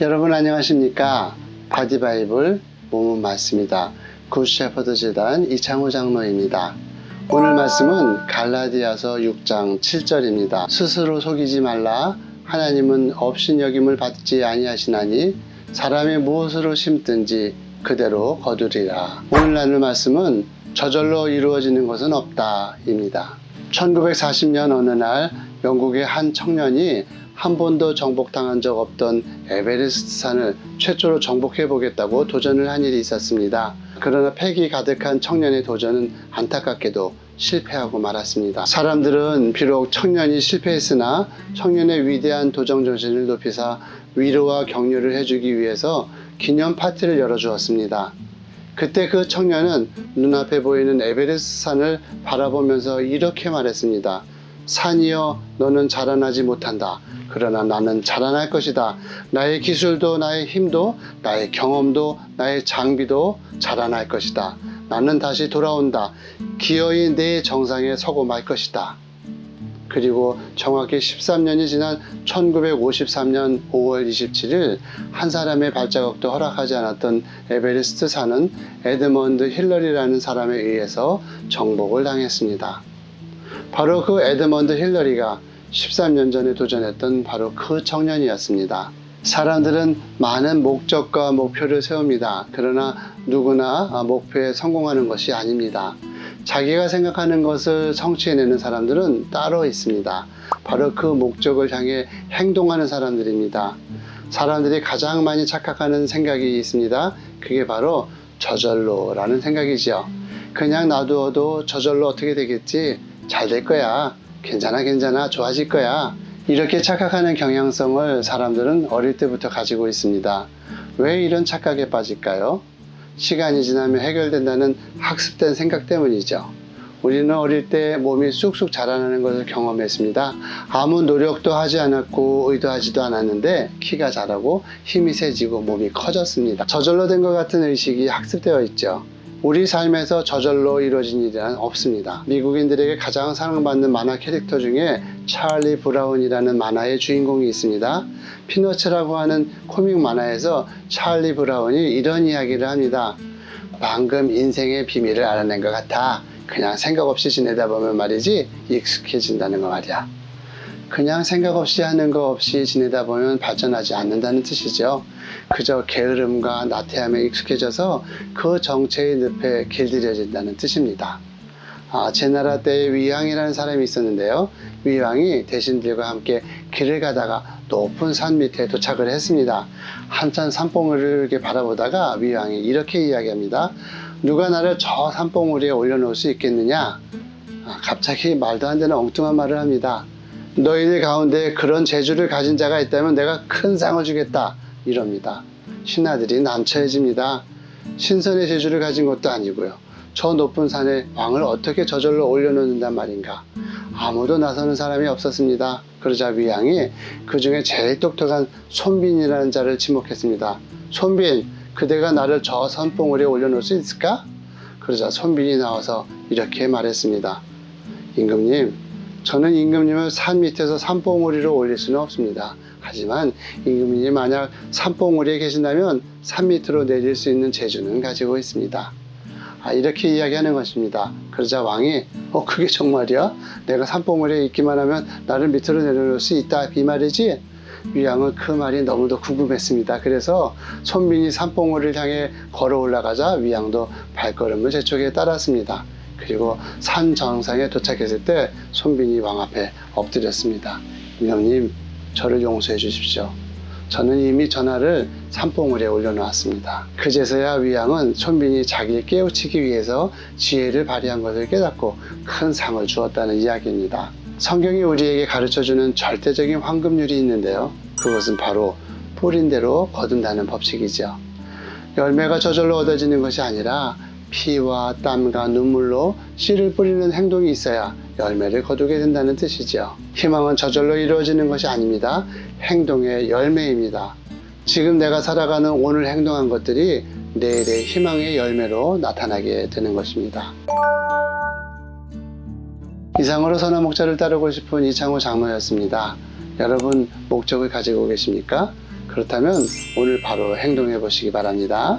여러분 안녕하십니까? 바디바이블 몸은 맞습니다. 굿셰퍼드 재단 이창호 장로입니다. 오늘 말씀은 갈라디아서 6장 7절입니다. 스스로 속이지 말라. 하나님은 업신여김을 받지 아니하시나니 사람이 무엇으로 심든지 그대로 거두리라. 오늘 나눌 말씀은 저절로 이루어지는 것은 없다 입니다. 1940년 어느 날 영국의 한 청년이 한 번도 정복당한 적 없던 에베레스트 산을 최초로 정복해 보겠다고 도전을 한 일이 있었습니다. 그러나 패기 가득한 청년의 도전은 안타깝게도 실패하고 말았습니다. 사람들은 비록 청년이 실패했으나 청년의 위대한 도전 정신을 높이사 위로와 격려를 해주기 위해서 기념 파티를 열어주었습니다. 그때 그 청년은 눈앞에 보이는 에베레스트 산을 바라보면서 이렇게 말했습니다. 산이여, 너는 자라나지 못한다. 그러나 나는 자라날 것이다. 나의 기술도, 나의 힘도, 나의 경험도, 나의 장비도 자라날 것이다. 나는 다시 돌아온다. 기어이 내 정상에 서고 말 것이다. 그리고 정확히 13년이 지난 1953년 5월 27일 한 사람의 발자국도 허락하지 않았던 에베레스트 산은 에드먼드 힐러리라는 사람에 의해서 정복을 당했습니다. 바로 그 에드먼드 힐러리가 13년 전에 도전했던 바로 그 청년이었습니다. 사람들은 많은 목적과 목표를 세웁니다. 그러나 누구나 목표에 성공하는 것이 아닙니다. 자기가 생각하는 것을 성취해내는 사람들은 따로 있습니다. 바로 그 목적을 향해 행동하는 사람들입니다. 사람들이 가장 많이 착각하는 생각이 있습니다. 그게 바로 저절로라는 생각이지요. 그냥 놔두어도 저절로 어떻게 되겠지? 잘 될 거야. 괜찮아, 좋아질 거야. 이렇게 착각하는 경향성을 사람들은 어릴 때부터 가지고 있습니다. 왜 이런 착각에 빠질까요? 시간이 지나면 해결된다는 학습된 생각 때문이죠. 우리는 어릴 때 몸이 쑥쑥 자라나는 것을 경험했습니다. 아무 노력도 하지 않았고 의도하지도 않았는데 키가 자라고 힘이 세지고 몸이 커졌습니다. 저절로 된 것 같은 의식이 학습되어 있죠. 우리 삶에서 저절로 이루어진 일은 없습니다. 미국인들에게 가장 사랑받는 만화 캐릭터 중에 찰리 브라운이라는 만화의 주인공이 있습니다. 피너츠라고 하는 코믹 만화에서 찰리 브라운이 이런 이야기를 합니다. 방금 인생의 비밀을 알아낸 것 같아. 그냥 생각 없이 지내다 보면 말이지 익숙해진다는 거 말이야. 그냥 생각 없이 하는 거 없이 지내다 보면 발전하지 않는다는 뜻이죠. 그저 게으름과 나태함에 익숙해져서 그 정체의 늪에 길들여진다는 뜻입니다. 제 나라 때에 위왕이라는 사람이 있었는데요. 위왕이 대신들과 함께 길을 가다가 높은 산 밑에 도착을 했습니다. 한참 산봉우리를 이렇게 바라보다가 위왕이 이렇게 이야기합니다. 누가 나를 저 산봉우리에 올려놓을 수 있겠느냐? 갑자기 말도 안 되는 엉뚱한 말을 합니다. 너희들 가운데 그런 재주를 가진 자가 있다면 내가 큰 상을 주겠다. 이럽니다. 신하들이 난처해집니다. 신선의 재주를 가진 것도 아니고요. 저 높은 산에 왕을 어떻게 저절로 올려놓는단 말인가. 아무도 나서는 사람이 없었습니다. 그러자 위왕이 그 중에 제일 똑똑한 손빈이라는 자를 지목했습니다. 손빈, 그대가 나를 저 산봉우리에 올려놓을 수 있을까? 그러자 손빈이 나와서 이렇게 말했습니다. 임금님, 저는 임금님을 산 밑에서 산봉우리로 올릴 수는 없습니다. 하지만 임금님이 만약 산봉우리에 계신다면 산 밑으로 내릴 수 있는 재주는 가지고 있습니다. 이렇게 이야기하는 것입니다. 그러자 왕이 그게 정말이야? 내가 산봉우리에 있기만 하면 나를 밑으로 내려놓을 수 있다 이 말이지? 위왕은 그 말이 너무도 궁금했습니다. 그래서 손빈이 산봉우리를 향해 걸어 올라가자 위왕도 발걸음을 재촉에 따랐습니다. 그리고 산 정상에 도착했을 때 손빈이 왕 앞에 엎드렸습니다. 임금님, 저를 용서해 주십시오. 저는 이미 전하를 산봉우리에 올려놓았습니다. 그제서야 위왕은 손빈이 자기를 깨우치기 위해서 지혜를 발휘한 것을 깨닫고 큰 상을 주었다는 이야기입니다. 성경이 우리에게 가르쳐주는 절대적인 황금률이 있는데요. 그것은 바로 뿌린 대로 거둔다는 법칙이죠. 열매가 저절로 얻어지는 것이 아니라 피와 땀과 눈물로 씨를 뿌리는 행동이 있어야 열매를 거두게 된다는 뜻이죠. 희망은 저절로 이루어지는 것이 아닙니다. 행동의 열매입니다. 지금 내가 살아가는 오늘 행동한 것들이 내일의 희망의 열매로 나타나게 되는 것입니다. 이상으로 선한 목자를 따르고 싶은 이창호 장로였습니다. 여러분 목적을 가지고 계십니까? 그렇다면 오늘 바로 행동해 보시기 바랍니다.